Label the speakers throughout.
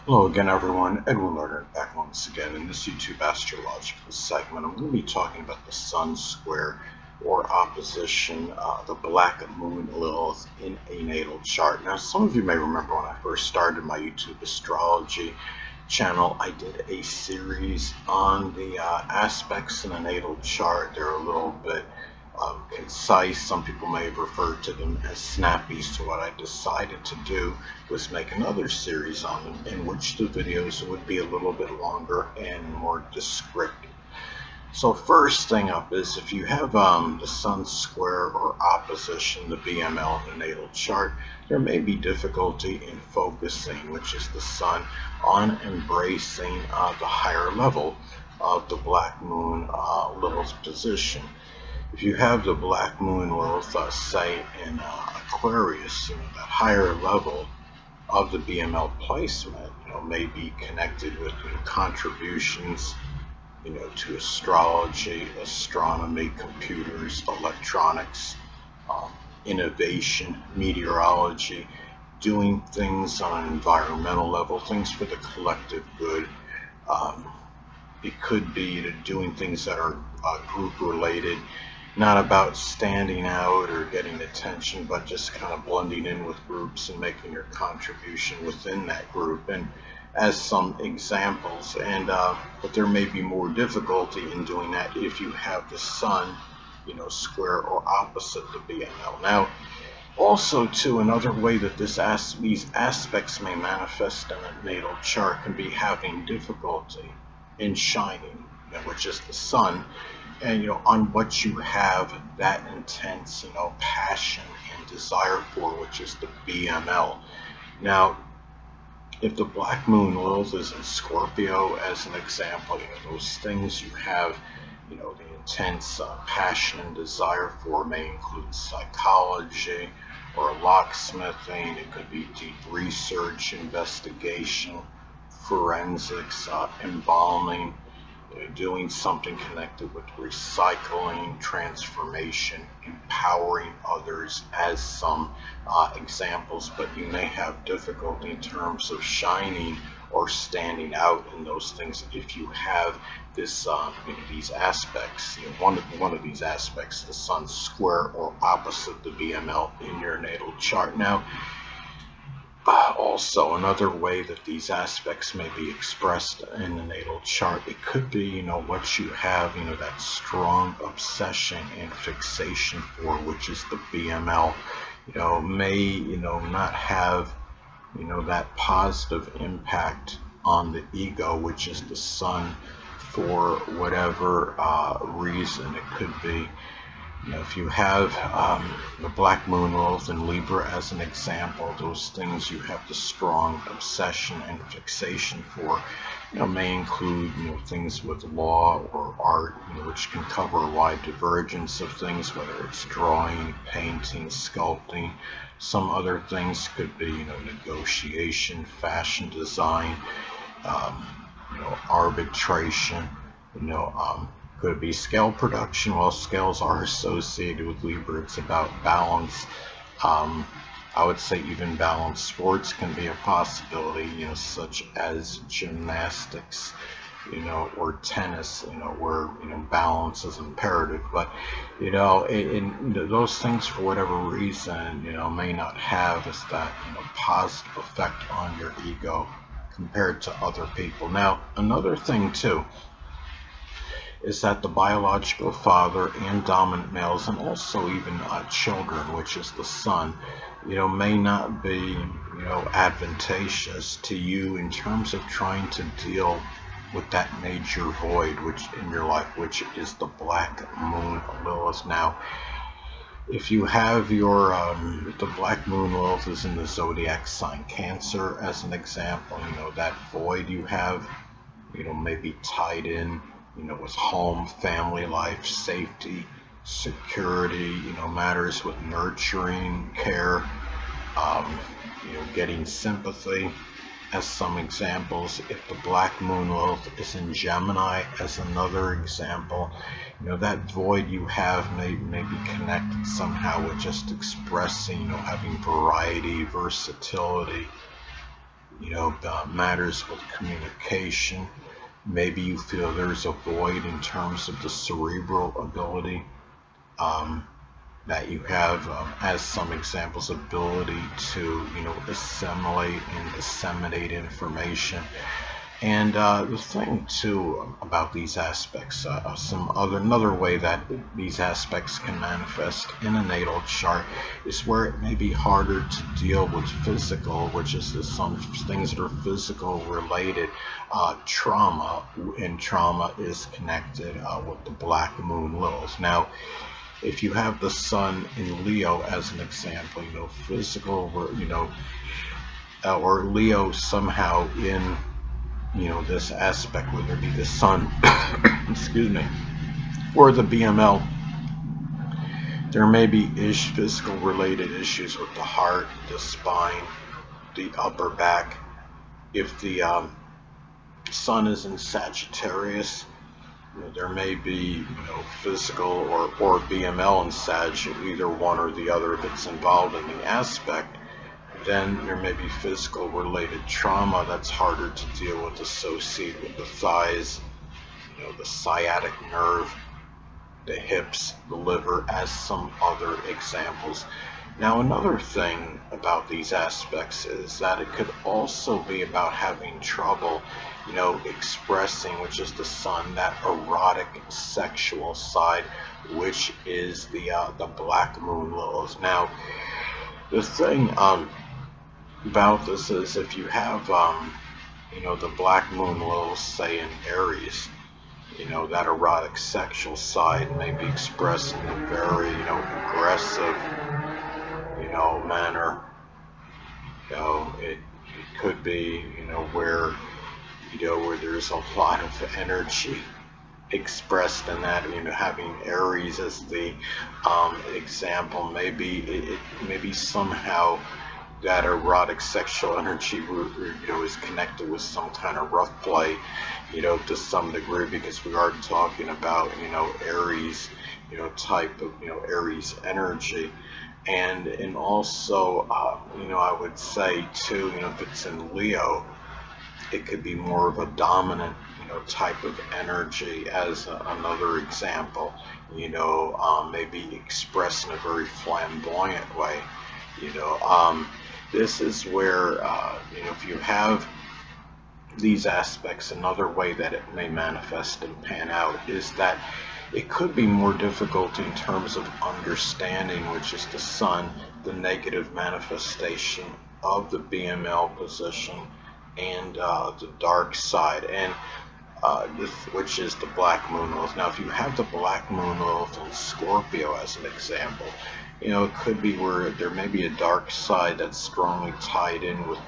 Speaker 1: Hello again, everyone. Edwin Learnard back once again in this YouTube astrological segment. I'm going to be talking about the Sun square or opposition, the Black Moon Lilith in a natal chart. Now, some of you may remember when I first started my YouTube astrology channel, I did a series on the aspects in a natal chart. They're a little bit concise. Some people may have referred to them as snappy. So what I decided to do was make another series on them in which the videos would be a little bit longer and more descriptive. So first thing up is if you have the Sun square or opposition, the BML in the natal chart, there may be difficulty in focusing, which is the Sun, on embracing the higher level of the Black Moon Lilith position. If you have the Black Moon Lilith, say in Aquarius, that higher level of the BML placement, may be connected with contributions, to astrology, astronomy, computers, electronics, innovation, meteorology, doing things on an environmental level, things for the collective good. It could be doing things that are group related, not about standing out or getting attention, but just kind of blending in with groups and making your contribution within that group. And as some examples, but there may be more difficulty in doing that if you have the Sun, square or opposite the BML. Now, also, too, another way that these aspects may manifest in a natal chart can be having difficulty in shining, which is the Sun, and on what you have that intense passion and desire for, which is the BML. Now, if the Black Moon Lilith is in Scorpio, as an example, those things you have, the intense passion and desire for may include psychology or locksmithing. It could be deep research, investigation, forensics, embalming, doing something connected with recycling, transformation, empowering others as some examples, but you may have difficulty in terms of shining or standing out in those things if you have this these aspects. One of these aspects, the Sun square or opposite the BML in your natal chart. Now, also, another way that these aspects may be expressed in the natal chart, it could be, what you have, that strong obsession and fixation for, which is the BML, may, not have, that positive impact on the ego, which is the Sun, for whatever reason. It could be, if you have the Black Moon Lilith in Libra as an example, those things you have the strong obsession and fixation for, may include, things with law or art, which can cover a wide divergence of things, whether it's drawing, painting, sculpting. Some other things could be, negotiation, fashion design, arbitration, could be scale production. Well, scales are associated with Libra. It's about balance. I would say even balanced sports can be a possibility, such as gymnastics, or tennis, where, balance is imperative. But, those things, for whatever reason, may not have that, positive effect on your ego compared to other people. Now, another thing, too, is that the biological father and dominant males, and also even children, which is the Sun, may not be, advantageous to you in terms of trying to deal with that major void which in your life, which is the Black Moon Lilith. Now, if you have your the Black Moon Lilith is in the zodiac sign Cancer, as an example, that void you have, may be tied in, with home, family life, safety, security, matters with nurturing, care, getting sympathy. As some examples, if the Black Moon Lilith is in Gemini, as another example, that void you have may be connected somehow with just expressing, having variety, versatility, with matters with communication. Maybe you feel there's a void in terms of the cerebral ability that you have, as some examples, ability to, assimilate and disseminate information. And the thing too about these aspects, another way that these aspects can manifest in a natal chart is where it may be harder to deal with physical, which is some things that are physical related, trauma, and trauma is connected with the Black Moon Lilith. Now, if you have the Sun in Leo as an example, physical, or Leo somehow in this aspect, whether it be the Sun, excuse me, or the BML, there may be physical related issues with the heart, the spine, the upper back. If the Sun is in Sagittarius, there may be physical or BML in Sag, either one or the other. If it's involved in the aspect, then there may be physical related trauma that's harder to deal with, associated with the thighs, the sciatic nerve, the hips, the liver, as some other examples. Now, another thing about these aspects is that it could also be about having trouble, expressing, which is the Sun, that erotic sexual side, which is the Black Moon Lilith. Now, the thing about this is, if you have the Black Moon Lilith, say in Aries, that erotic sexual side may be expressed in a very aggressive manner. It could be where where there's a lot of energy expressed in that. Having Aries as the example, maybe maybe somehow that erotic sexual energy is connected with some kind of rough play, to some degree, because we are talking about Aries, type of Aries energy. And also I would say too, if it's in Leo, it could be more of a dominant type of energy, as another example, maybe expressed in a very flamboyant way. This is where if you have these aspects, another way that it may manifest and pan out is that it could be more difficult in terms of understanding, which is the Sun, the negative manifestation of the BML position, and the dark side, and which is the Black Moon Lilith. Now, if you have the Black Moon Lilith in Scorpio as an example, it could be where there may be a dark side that's strongly tied in with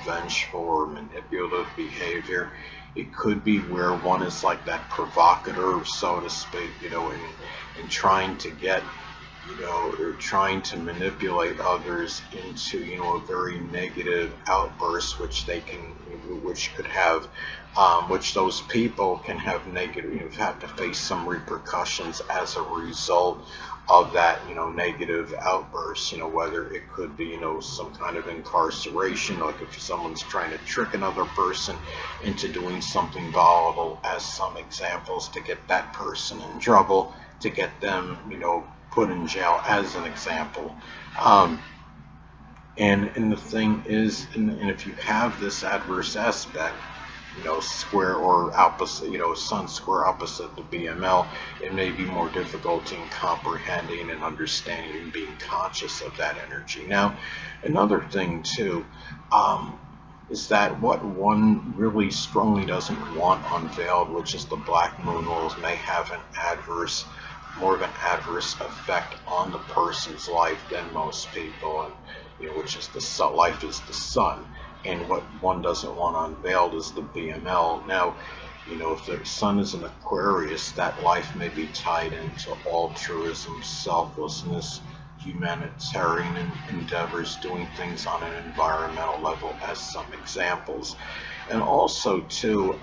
Speaker 1: vengeful or manipulative behavior. It could be where one is like that provocateur, so to speak, in trying to get, or trying to manipulate others into, a very negative outburst, which could have, which those people can have negative, have to face some repercussions as a result of that, negative outburst, whether it could be, some kind of incarceration, like if someone's trying to trick another person into doing something volatile, as some examples, to get that person in trouble, to get them, put in jail, as an example. And the thing is, and if you have this adverse aspect, square or opposite, Sun square opposite the BML, it may be more difficult in comprehending and understanding and being conscious of that energy. Now, another thing too, is that what one really strongly doesn't want unveiled, which is the Black Moon Lilith, may have more of an adverse effect on the person's life than most people, and which is life is the Sun. And what one doesn't want unveiled is the BML. Now, if the Sun is in Aquarius, that life may be tied into altruism, selflessness, humanitarian endeavors, doing things on an environmental level, as some examples. And also, too,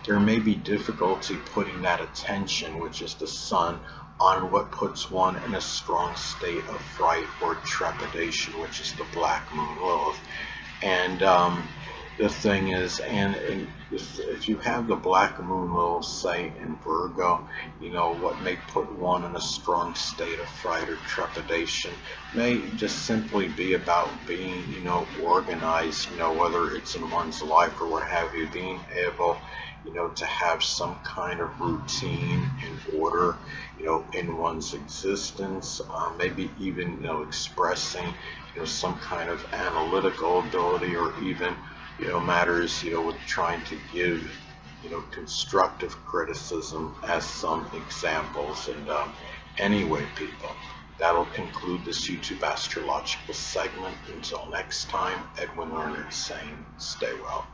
Speaker 1: there may be difficulty putting that attention, which is the Sun, on what puts one in a strong state of fright or trepidation, which is the Black Moon Lilith. And the thing is, and if you have the Black Moon Lilith, say, in Virgo, what may put one in a strong state of fright or trepidation may just simply be about being, organized, whether it's in one's life or what have you, being able, to have some kind of routine and order, in one's existence, maybe even, expressing, some kind of analytical ability, or even, matters, with trying to give, constructive criticism as some examples. And anyway, people, that'll conclude this YouTube astrological segment. Until next time, Edwin Learnard saying, stay well.